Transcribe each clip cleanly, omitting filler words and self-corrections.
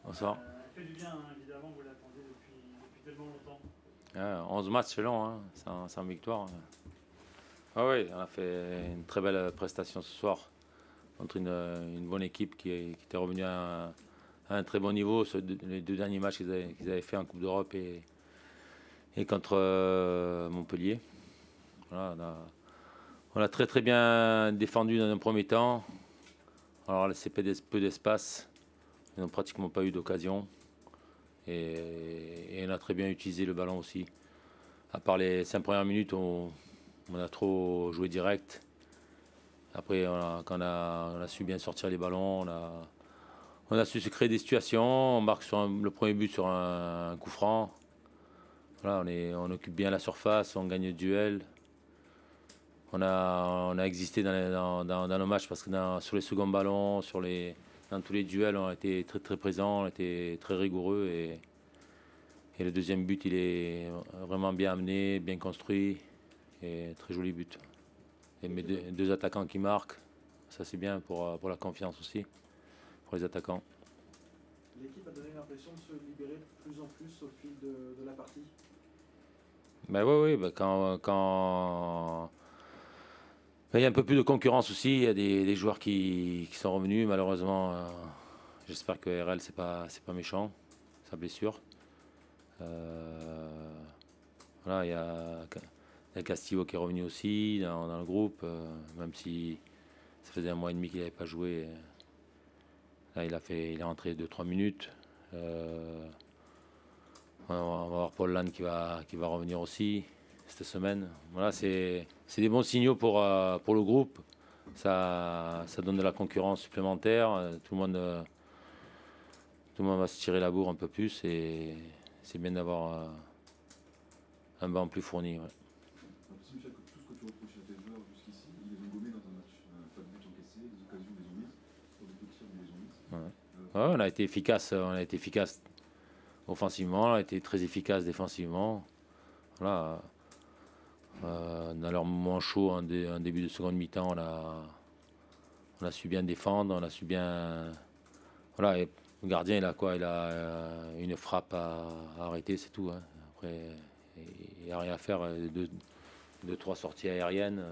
Bonsoir. Elle fait du bien, hein, évidemment, vous l'attendiez depuis tellement longtemps. 11 matchs, c'est long, hein, sans victoire. Ah oui, on a fait une très belle prestation ce soir contre une bonne équipe qui était revenue à un très bon niveau sur les deux derniers matchs qu'ils avaient fait en Coupe d'Europe et contre Montpellier. Voilà, on a très très bien défendu dans un premier temps. Alors laissé peu d'espace. Ils n'ont pratiquement pas eu d'occasion. Et on a très bien utilisé le ballon aussi. À part les 5 premières minutes, on a trop joué direct. Après, quand on a su bien sortir les ballons, on a su se créer des situations. On marque le premier but sur un coup franc. Voilà, on occupe bien la surface, on gagne le duel. On a existé dans nos matchs parce que sur les seconds ballons, dans tous les duels, on a été très très présents, on a été très rigoureux. Et le deuxième but, il est vraiment bien amené, bien construit et très joli but. Et mes deux attaquants qui marquent, ça c'est bien pour la confiance aussi, pour les attaquants. L'équipe a donné l'impression de se libérer de plus en plus au fil de la partie. Ben oui, ben il y a un peu plus de concurrence aussi, il y a des joueurs qui sont revenus, malheureusement. J'espère que RL c'est pas méchant, sa blessure. Voilà, il y a Castillo qui est revenu aussi dans le groupe, même si ça faisait un mois et demi qu'il n'avait pas joué. Là, il est rentré 2-3 minutes. On va avoir Paul Lannes qui va revenir aussi cette semaine. Voilà, c'est des bons signaux pour le groupe. Ça donne de la concurrence supplémentaire. Tout le monde va se tirer la bourre un peu plus et c'est bien d'avoir un banc plus fourni. Ouais. J'ai l'impression, Michel, que tout ce que tu reproches à tes joueurs jusqu'ici, ils les ont gommés dans un match. Pas de but encaissé, des occasions, ils les ont mises. Pour des coups de tir, ils les ont mises. Ouais. Ouais, on a été efficace offensivement, on a été très efficace défensivement. Voilà. Dans leur moment chaud, en début de seconde mi-temps, on a su bien défendre, on a su bien. Voilà, et le gardien, il a quoi? Il a une frappe à arrêter, c'est tout, hein. Après, il n'y a rien à faire. Deux, trois sorties aériennes.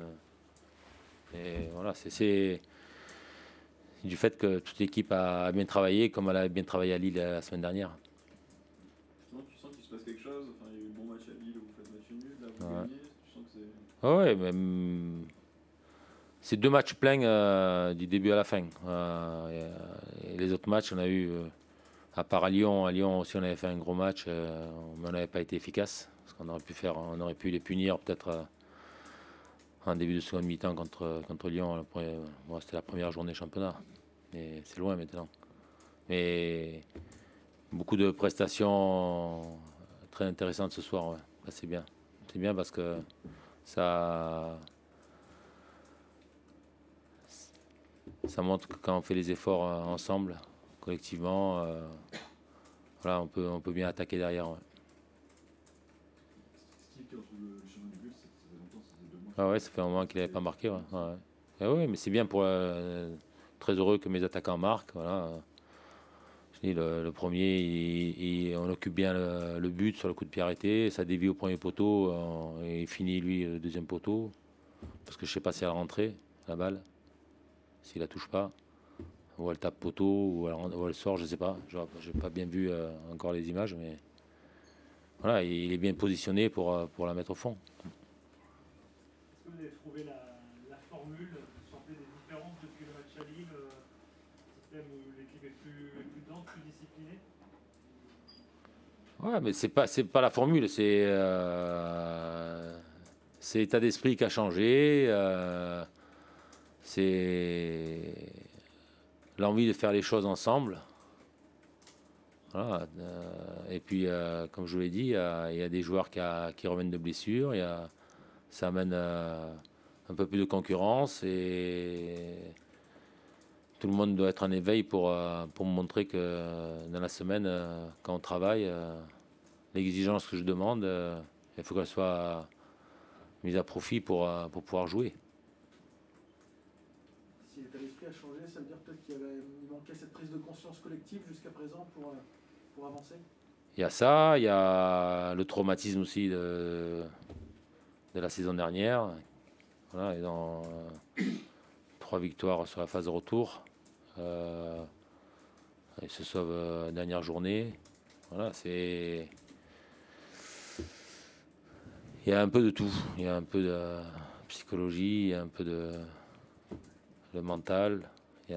Et voilà, c'est du fait que toute l'équipe a bien travaillé, comme elle a bien travaillé à Lille la semaine dernière. Justement, tu sens qu'il se passe quelque chose. Enfin, il y a eu le bon match à Lille où vous faites match nul, là vous Ouais. gagnez. Tu sens que c'est. Ouais, mais c'est 2 matchs pleins du début à la fin. Et les autres matchs, on a eu, à part à Lyon aussi, on avait fait un gros match, mais on n'avait pas été efficace. Parce on aurait pu les punir peut-être en début de seconde mi-temps contre Lyon. Bon, c'était la première journée championnat. Mais c'est loin maintenant. Mais beaucoup de prestations très intéressantes ce soir. Ouais. Là, c'est bien. C'est bien parce que ça. Ça montre que quand on fait les efforts ensemble, collectivement, voilà, on peut bien attaquer derrière. Ouais. Steve qui retrouve le chemin du but, ça faisait longtemps, ça faisait 2 mois. Ah ouais, ça fait un moment qu'il n'avait pas marqué. Ouais. Ouais. Ah ouais, mais c'est bien très heureux que mes attaquants marquent. Voilà. Je dis, le premier, on occupe bien le but sur le coup de pied arrêté. Ça dévie au premier poteau et il finit lui le deuxième poteau. Parce que je sais pas si elle rentrée, la balle, s'il la touche pas. Ou elle tape poteau, ou elle sort, je sais pas. Je n'ai pas bien vu encore les images, mais voilà, il est bien positionné pour la mettre au fond. Est-ce que vous avez trouvé la formule? Vous sentez des différences depuis le match à Lille? Système où l'équipe est plus dense, plus disciplinée? Ouais, mais c'est pas la formule, c'est l'état d'esprit qui a changé. C'est l'envie de faire les choses ensemble. Voilà, et puis, comme je vous l'ai dit, il y a des joueurs qui reviennent de blessures. Ça amène un peu plus de concurrence et tout le monde doit être en éveil pour me montrer que dans la semaine, quand on travaille, l'exigence que je demande, il faut qu'elle soit mise à profit pour pouvoir jouer. si l'état d'esprit a changé, ça veut dire peut-être qu'il manquait cette prise de conscience collective jusqu'à présent pour avancer. Il y a ça, il y a le traumatisme aussi de la saison dernière. Voilà, ils ont 3 victoires sur la phase de retour. Ils se sauvent dernière journée. Voilà, c'est. Il y a un peu de tout. Il y a un peu de psychologie, il y a un peu de mental. Et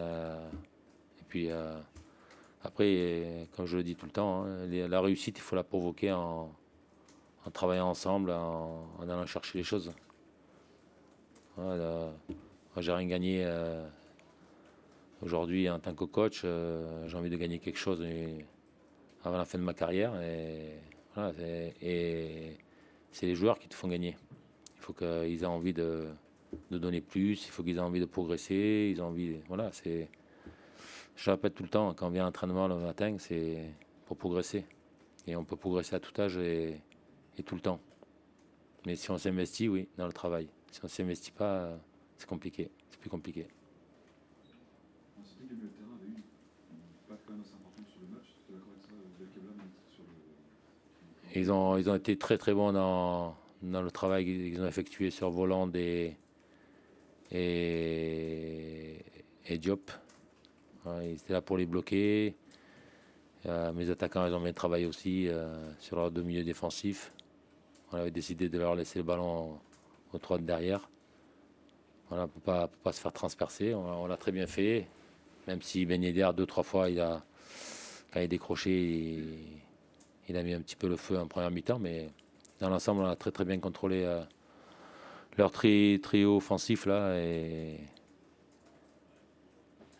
puis après, comme je le dis tout le temps, hein, la réussite, il faut la provoquer en travaillant ensemble, en allant chercher les choses. Voilà, moi, j'ai rien gagné aujourd'hui en tant que coach. J'ai envie de gagner quelque chose avant la fin de ma carrière. Et voilà, c'est les joueurs qui te font gagner. Il faut qu'ils aient envie de donner plus, il faut qu'ils aient envie de progresser, ils ont envie. Voilà, c'est. Je répète tout le temps, quand on vient à l'entraînement le matin, c'est pour progresser. Et on peut progresser à tout âge et tout le temps. Mais si on s'investit, oui, dans le travail. Si on ne s'investit pas, c'est compliqué. C'est plus compliqué. On s'est dit que le milieu de terrain avait eu une patte quand même assez importante sur le match. Tu es d'accord avec ça, Jacques Eblam, sur le... Ils ont été très très bons dans le travail qu'ils ont effectué sur Voland et Diop. Ils étaient là pour les bloquer. Mes attaquants, ils ont bien travaillé aussi sur leur deux milieux défensifs. On avait décidé de leur laisser le ballon aux 3 de derrière. Voilà, pour pas se faire transpercer. On l'a très bien fait. Même si Ben Yedder, 2-3 fois, quand il a décroché, il a mis un petit peu le feu en première mi-temps. Mais dans l'ensemble, on a très très bien contrôlé leur trio offensif là.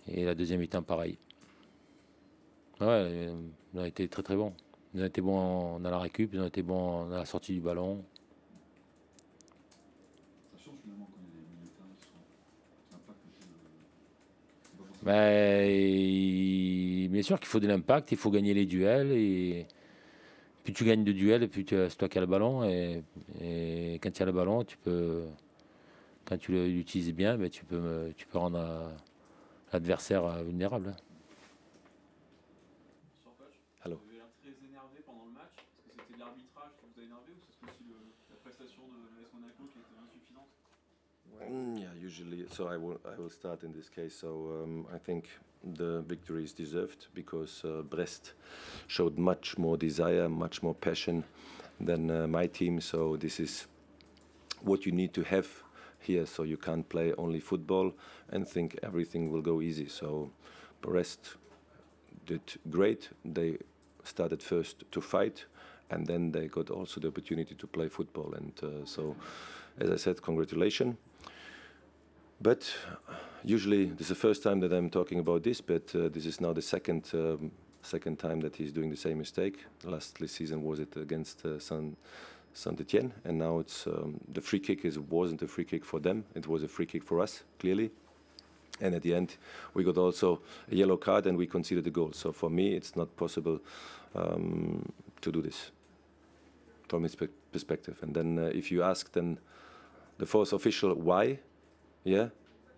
Et la deuxième mi-temps, pareil. Ouais, ils ont été très très bons. Ils ont été bons dans la récup, ils ont été bons dans la sortie du ballon. Ça change finalement quand il y a des milieux de terrain qui sont impact. Bien sûr qu'il faut de l'impact, il faut gagner les duels. Et plus tu gagnes de duels, plus c'est toi qui as le ballon. Et quand tu as le ballon, quand tu l'utilises bien, ben, tu peux rendre l'adversaire vulnérable. Hello. Vous avez l'air très énervé pendant le match. Est-ce que c'était l'arbitrage qui vous a énervé ou c'est aussi la prestation de l'AS Monaco qui était insuffisante? Yeah, usually. So I will start in this case. So I think the victory is deserved because Brest showed much more desire, much more passion than my team. So this is what you need to have here. So you can't play only football and think everything will go easy. So Brest did great. They started first to fight, and then they got also the opportunity to play football. And so, as I said, congratulations. But usually, this is the first time that I'm talking about this, but this is now the second time that he's doing the same mistake. Last season was it against Saint-Etienne, and now it's the free kick wasn't a free kick for them, it was a free kick for us, clearly. And at the end, we got also a yellow card and we conceded a goal. So for me, it's not possible to do this from his perspective. And then if you ask then the fourth official why, yeah,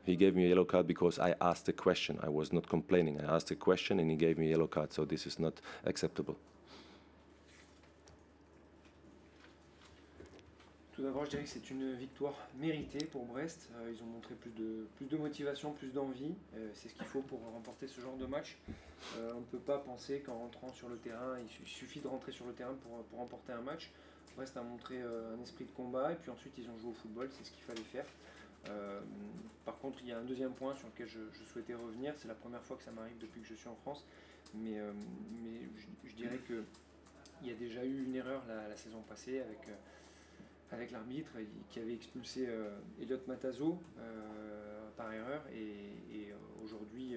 he gave me a yellow card because I asked a question. I was not complaining. I asked a question and he gave me a yellow card. So this is not acceptable. Tout d'abord, je dirais que c'est une victoire méritée pour Brest. Ils ont montré plus de motivation, plus d'envie. C'est ce qu'il faut pour remporter ce genre de match. On ne peut pas penser qu'en rentrant sur le terrain, il suffit de rentrer sur le terrain pour remporter un match. Brest a montré un esprit de combat et puis ensuite ils ont joué au football, c'est ce qu'il fallait faire. Par contre, il y a un deuxième point sur lequel je souhaitais revenir. C'est la première fois que ça m'arrive depuis que je suis en France. Mais je dirais qu'il y a déjà eu une erreur la saison passée avec l'arbitre qui avait expulsé Elliot Matazo par erreur et aujourd'hui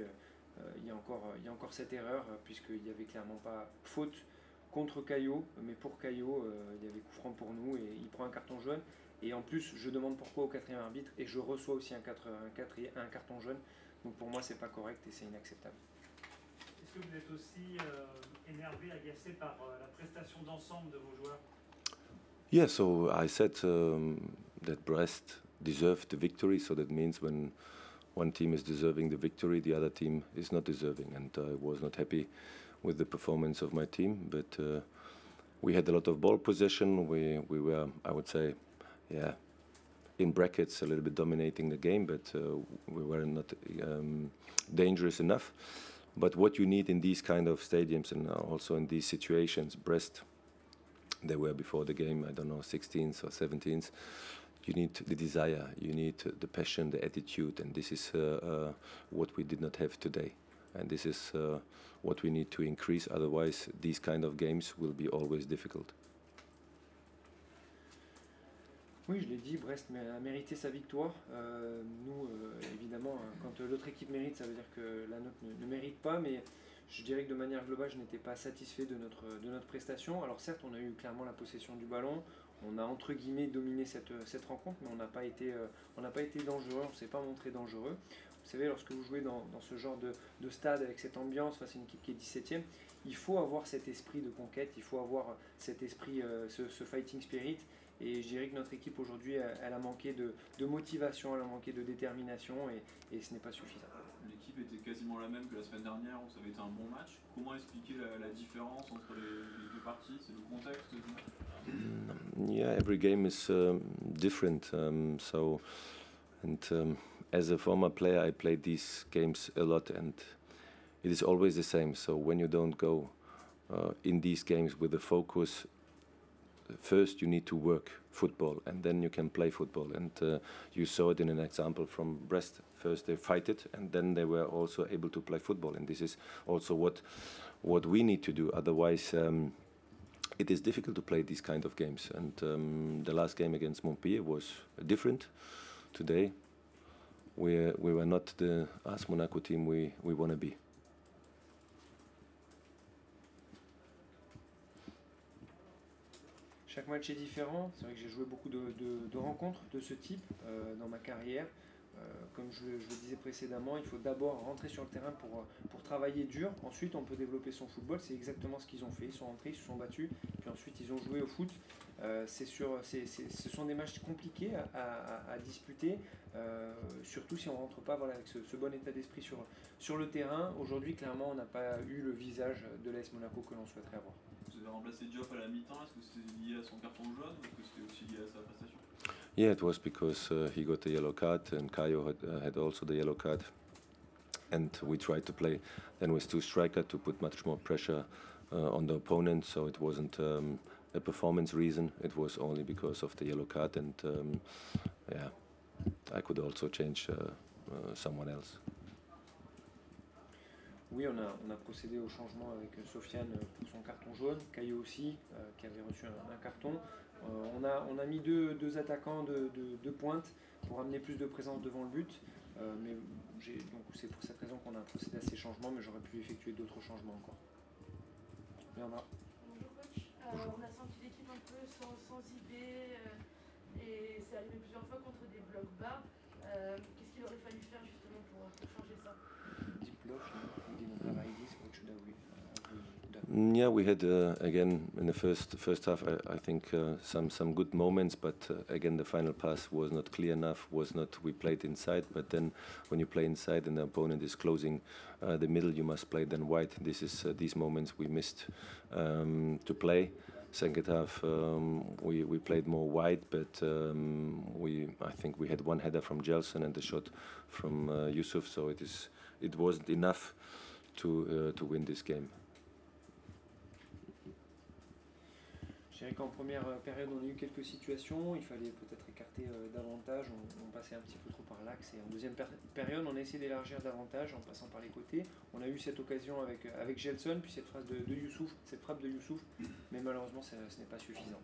il y a encore cette erreur puisqu'il n'y avait clairement pas faute contre Caillot, mais pour Caillot il y avait coup franc pour nous et il prend un carton jaune et en plus je demande pourquoi au quatrième arbitre et je reçois aussi un carton jaune, donc pour moi c'est pas correct et c'est inacceptable. Est-ce que vous êtes aussi énervé, agacé par la prestation d'ensemble de vos joueurs? Yeah, so I said that Brest deserved the victory. So that means when one team is deserving the victory, the other team is not deserving, and I was not happy with the performance of my team. But we had a lot of ball possession. We were, I would say, yeah, in brackets, a little bit dominating the game, but we were not dangerous enough. But what you need in these kind of stadiums and also in these situations, Brest, they were before the game, I don't know, 16th or 17th. You need the desire, you need the passion, the attitude, and this is what we did not have today. And this is what we need to increase, otherwise these kind of games will be always difficult. Oui, je l'ai dit, Brest a mérité sa victoire. Nous, évidemment, quand l'autre équipe mérite, ça veut dire que la nôtre ne mérite pas, mais je dirais que de manière globale, je n'étais pas satisfait de notre prestation. Alors certes, on a eu clairement la possession du ballon, on a entre guillemets dominé cette rencontre, mais on n'a pas été dangereux, on ne s'est pas montré dangereux. Vous savez, lorsque vous jouez dans ce genre de stade, avec cette ambiance, face à une équipe qui est 17e, il faut avoir cet esprit de conquête, il faut avoir cet esprit, ce fighting spirit. Et je dirais que notre équipe aujourd'hui, elle a manqué de motivation, elle a manqué de détermination, et ce n'est pas suffisant. L'équipe était quasiment la même que la semaine dernière, où ça avait été un bon match. Comment expliquer la différence entre les deux parties? C'est le contexte du match? Yeah, every game is different. As a former player, I played these games a lot, and it is always the same. So when you don't go in these games with the focus, first you need to work football, and then you can play football. And you saw it in an example from Brest. First they fight it, and then they were also able to play football. And this is also what we need to do. Otherwise, it is difficult to play these kind of games. And the last game against Montpellier was different. Today, we were not the AS Monaco team we want to be. Chaque match est différent. C'est vrai que j'ai joué beaucoup de rencontres de ce type dans ma carrière. Comme je le disais précédemment, il faut d'abord rentrer sur le terrain pour travailler dur. Ensuite, on peut développer son football. C'est exactement ce qu'ils ont fait. Ils sont rentrés, ils se sont battus. Puis ensuite, ils ont joué au foot. Ce sont des matchs compliqués à disputer, surtout si on ne rentre pas avec ce bon état d'esprit sur le terrain. Aujourd'hui, clairement, on n'a pas eu le visage de l'AS Monaco que l'on souhaiterait avoir. Vous avez remplacé Diop à la mi-temps, est-ce que c'était lié à son carton jaune ou est-ce que c'était aussi lié à sa prestation? Yeah, it was because he got the yellow card, and Caio had also the yellow card. And we tried to play then with two strikers to put much more pressure on the opponent, so it wasn't a performance reason, it was only because of the yellow card, and yeah, I could also change someone else. Oui, on a procédé au changement avec Sofiane pour son carton jaune, Caio aussi, qui avait reçu un carton. On a mis deux attaquants de pointe pour amener plus de présence devant le but. Mais donc c'est pour cette raison qu'on a procédé à ces changements, mais j'aurais pu effectuer d'autres changements encore. Leandra. Bonjour coach. On a senti l'équipe un peu sans idée et c'est arrivé plusieurs fois contre des blocs bas. Qu'est-ce qu'il aurait fallu faire justement pour changer ça? Yeah, we had again in the first half. I think some good moments, but again the final pass was not clear enough. We played inside, but then when you play inside and the opponent is closing the middle, you must play then wide. These moments we missed to play. Second half we played more wide, but I think we had one header from Gelson and the shot from Yusuf, so it wasn't enough to win this game. Je dirais qu'en première période, on a eu quelques situations, il fallait peut-être écarter davantage, on passait un petit peu trop par l'axe. Et en deuxième période, on a essayé d'élargir davantage en passant par les côtés. On a eu cette occasion avec Gelson, puis cette frappe de Youssouf, mais malheureusement, ce n'est pas suffisant.